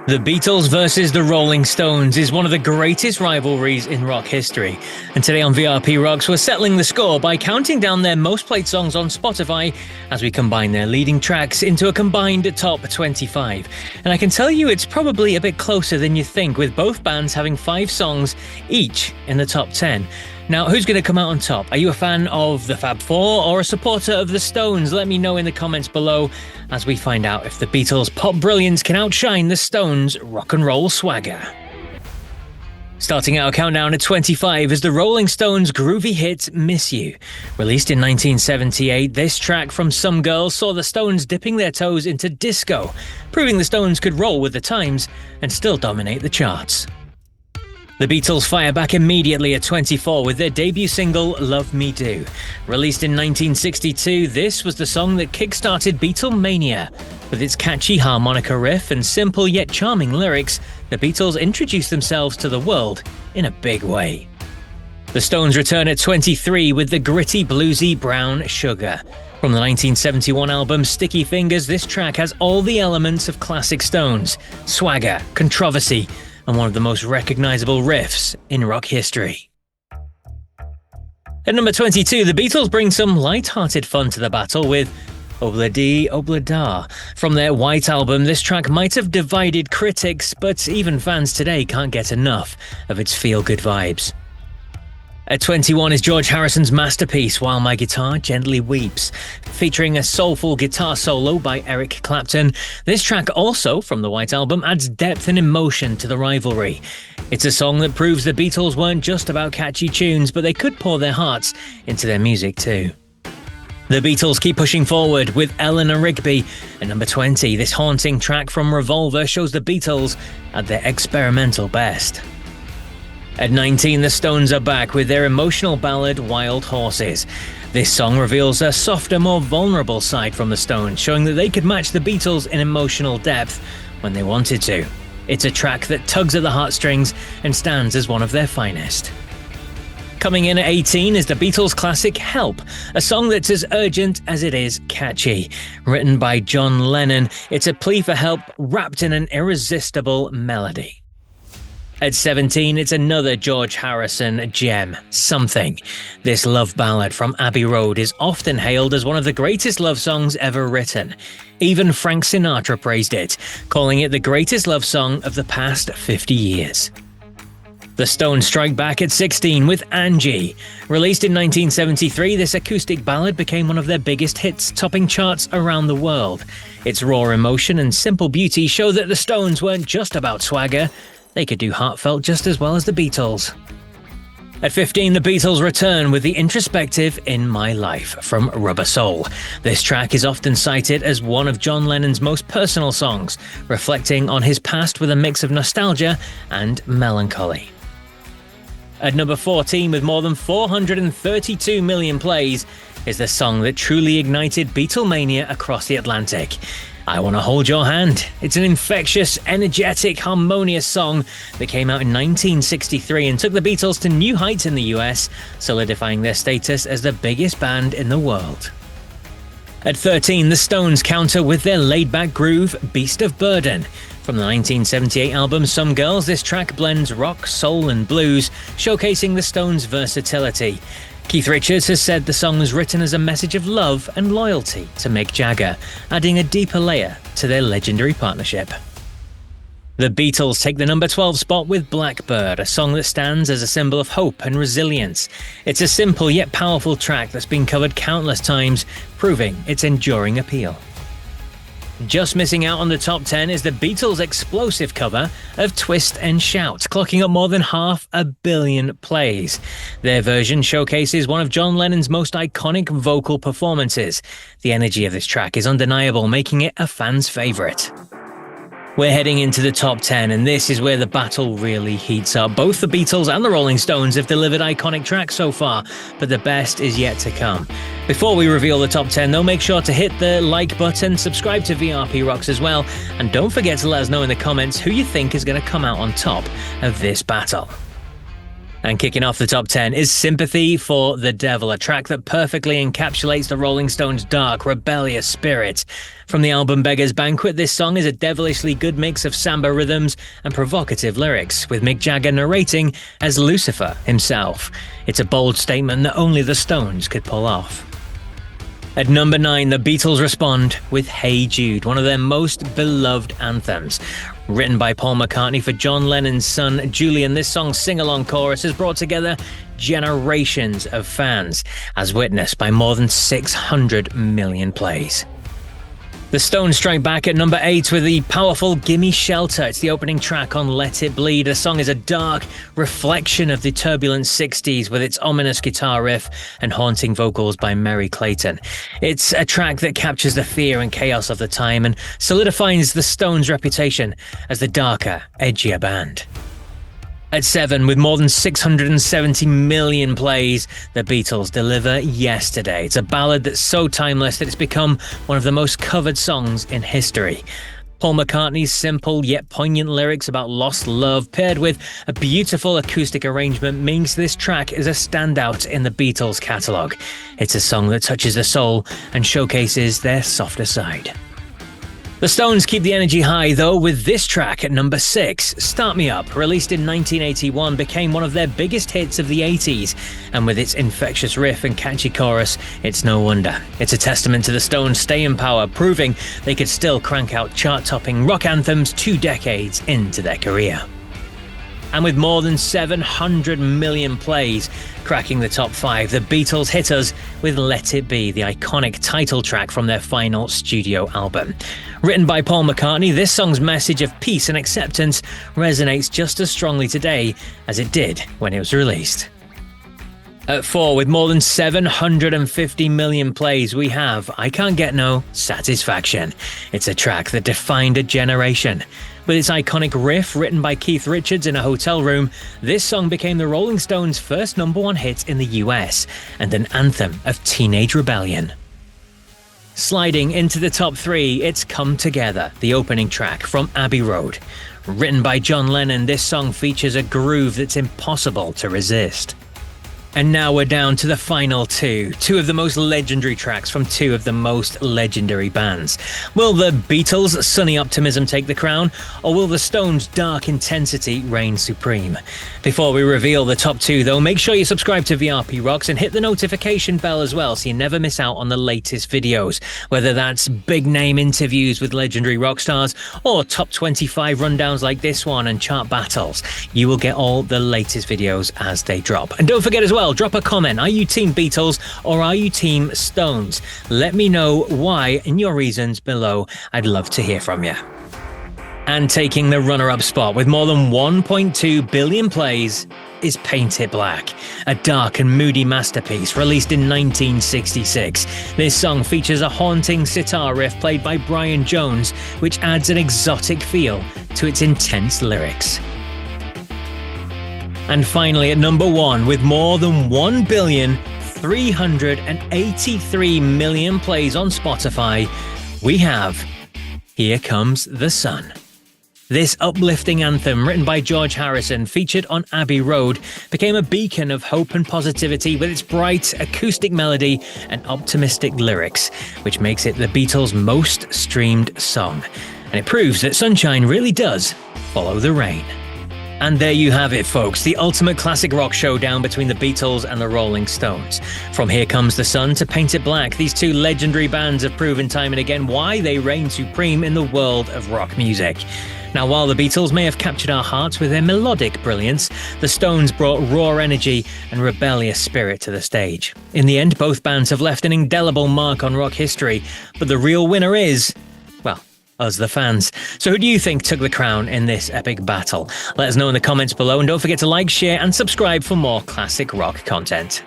The Beatles versus the Rolling Stones is one of the greatest rivalries in rock history. And today on VRP Rocks, we're settling the score by counting down their most played songs on Spotify as we combine their leading tracks into a combined top 25. And I can tell you it's probably a bit closer than you think, with both bands having 5 songs each in the top 10. Now, who's going to come out on top? Are you a fan of the Fab Four or a supporter of the Stones? Let me know in the comments below as we find out if the Beatles' pop brilliance can outshine the Stones' rock and roll swagger. Starting our countdown at 25 is the Rolling Stones' groovy hit Miss You. Released in 1978, this track from Some Girls saw the Stones dipping their toes into disco, proving the Stones could roll with the times and still dominate the charts. The Beatles fire back immediately at 24 with their debut single, Love Me Do. Released in 1962, this was the song that kick-started Beatlemania. With its catchy harmonica riff and simple yet charming lyrics, the Beatles introduced themselves to the world in a big way. The Stones return at 23 with the gritty, bluesy Brown Sugar. From the 1971 album Sticky Fingers, this track has all the elements of classic Stones: swagger, controversy, and one of the most recognizable riffs in rock history. At number 22, the Beatles bring some light-hearted fun to the battle with Obla-Dee, Obla-Da. From their White Album, this track might have divided critics, but even fans today can't get enough of its feel-good vibes. At 21 is George Harrison's masterpiece, While My Guitar Gently Weeps. Featuring a soulful guitar solo by Eric Clapton, this track also, from the White Album, adds depth and emotion to the rivalry. It's a song that proves the Beatles weren't just about catchy tunes, but they could pour their hearts into their music too. The Beatles keep pushing forward with Eleanor Rigby. At number 20, this haunting track from Revolver shows the Beatles at their experimental best. At 19, the Stones are back with their emotional ballad Wild Horses. This song reveals a softer, more vulnerable side from the Stones, showing that they could match the Beatles in emotional depth when they wanted to. It's a track that tugs at the heartstrings and stands as one of their finest. Coming in at 18 is the Beatles' classic Help, a song that's as urgent as it is catchy. Written by John Lennon, it's a plea for help wrapped in an irresistible melody. At 17, it's another George Harrison gem, Something. This love ballad from Abbey Road is often hailed as one of the greatest love songs ever written. Even Frank Sinatra praised it, calling it the greatest love song of the past 50 years. The Stones strike back at 16 with Angie. Released in 1973, this acoustic ballad became one of their biggest hits, topping charts around the world. Its raw emotion and simple beauty show that the Stones weren't just about swagger. They could do heartfelt just as well as the Beatles. At 15, the Beatles return with the introspective In My Life from Rubber Soul. This track is often cited as one of John Lennon's most personal songs, reflecting on his past with a mix of nostalgia and melancholy. At number 14, with more than 432 million plays, is the song that truly ignited Beatlemania across the Atlantic. I Want to Hold Your Hand. It's an infectious, energetic, harmonious song that came out in 1963 and took the Beatles to new heights in the US, solidifying their status as the biggest band in the world. At 13, the Stones counter with their laid-back groove, Beast of Burden. From the 1978 album Some Girls, this track blends rock, soul and blues, showcasing the Stones' versatility. Keith Richards has said the song was written as a message of love and loyalty to Mick Jagger, adding a deeper layer to their legendary partnership. The Beatles take the number 12 spot with Blackbird, a song that stands as a symbol of hope and resilience. It's a simple yet powerful track that's been covered countless times, proving its enduring appeal. Just missing out on the top 10 is the Beatles' explosive cover of Twist and Shout, clocking up more than 500 million plays. Their version showcases one of John Lennon's most iconic vocal performances. The energy of this track is undeniable, making it a fan's favourite. We're heading into the top 10, and this is where the battle really heats up. Both the Beatles and the Rolling Stones have delivered iconic tracks so far, but the best is yet to come. Before we reveal the top 10, though, make sure to hit the like button, subscribe to VRP Rocks as well, and don't forget to let us know in the comments who you think is going to come out on top of this battle. And kicking off the top 10 is Sympathy for the Devil, a track that perfectly encapsulates the Rolling Stones' dark, rebellious spirit. From the album Beggar's Banquet, this song is a devilishly good mix of samba rhythms and provocative lyrics, with Mick Jagger narrating as Lucifer himself. It's a bold statement that only the Stones could pull off. At number 9, the Beatles respond with Hey Jude, one of their most beloved anthems. Written by Paul McCartney for John Lennon's son Julian, this song's sing-along chorus has brought together generations of fans, as witnessed by more than 600 million plays. The Stones strike back at number 8 with the powerful Gimme Shelter. It's the opening track on Let It Bleed. The song is a dark reflection of the turbulent 60s with its ominous guitar riff and haunting vocals by Merry Clayton. It's a track that captures the fear and chaos of the time and solidifies the Stones' reputation as the darker, edgier band. At 7, with more than 670 million plays, the Beatles deliver Yesterday. It's a ballad that's so timeless that it's become one of the most covered songs in history. Paul McCartney's simple yet poignant lyrics about lost love, paired with a beautiful acoustic arrangement, means this track is a standout in the Beatles' catalogue. It's a song that touches the soul and showcases their softer side. The Stones keep the energy high, though, with this track at number 6. Start Me Up, released in 1981, became one of their biggest hits of the 80s, and with its infectious riff and catchy chorus, it's no wonder. It's a testament to the Stones' staying power, proving they could still crank out chart-topping rock anthems 2 decades into their career. And with more than 700 million plays cracking the top 5, the Beatles hit us with Let It Be, the iconic title track from their final studio album. Written by Paul McCartney, this song's message of peace and acceptance resonates just as strongly today as it did when it was released. At 4, with more than 750 million plays, we have I Can't Get No Satisfaction. It's a track that defined a generation. With its iconic riff, written by Keith Richards in a hotel room, this song became the Rolling Stones' first #1 hit in the US, and an anthem of teenage rebellion. Sliding into the top 3, it's Come Together, the opening track from Abbey Road. Written by John Lennon, this song features a groove that's impossible to resist. And now we're down to the final 2 of the most legendary tracks from 2 of the most legendary bands. Will the Beatles' sunny optimism take the crown, or will the Stones' dark intensity reign supreme? Before we reveal the top 2, though, make sure you subscribe to VRP Rocks and hit the notification bell as well so you never miss out on the latest videos, whether that's big-name interviews with legendary rock stars or top 25 rundowns like this one and chart battles. You will get all the latest videos as they drop. And don't forget as well, drop a comment. Are you Team Beatles or are you Team Stones? Let me know why and your reasons below. I'd love to hear from you. And taking the runner-up spot with more than 1.2 billion plays is Paint It Black, a dark and moody masterpiece released in 1966. This song features a haunting sitar riff played by Brian Jones, which adds an exotic feel to its intense lyrics. And finally, at number 1, with more than 1,383 million plays on Spotify, we have Here Comes the Sun. This uplifting anthem, written by George Harrison, featured on Abbey Road, became a beacon of hope and positivity with its bright, acoustic melody and optimistic lyrics, which makes it the Beatles' most streamed song. And it proves that sunshine really does follow the rain. And there you have it, folks, the ultimate classic rock showdown between the Beatles and the Rolling Stones. From Here Comes the Sun to Paint It Black, these 2 legendary bands have proven time and again why they reign supreme in the world of rock music. Now, while the Beatles may have captured our hearts with their melodic brilliance, the Stones brought raw energy and rebellious spirit to the stage. In the end, both bands have left an indelible mark on rock history, but the real winner is, well, us the fans. So who do you think took the crown in this epic battle? Let us know in the comments below, and don't forget to like, share and subscribe for more classic rock content.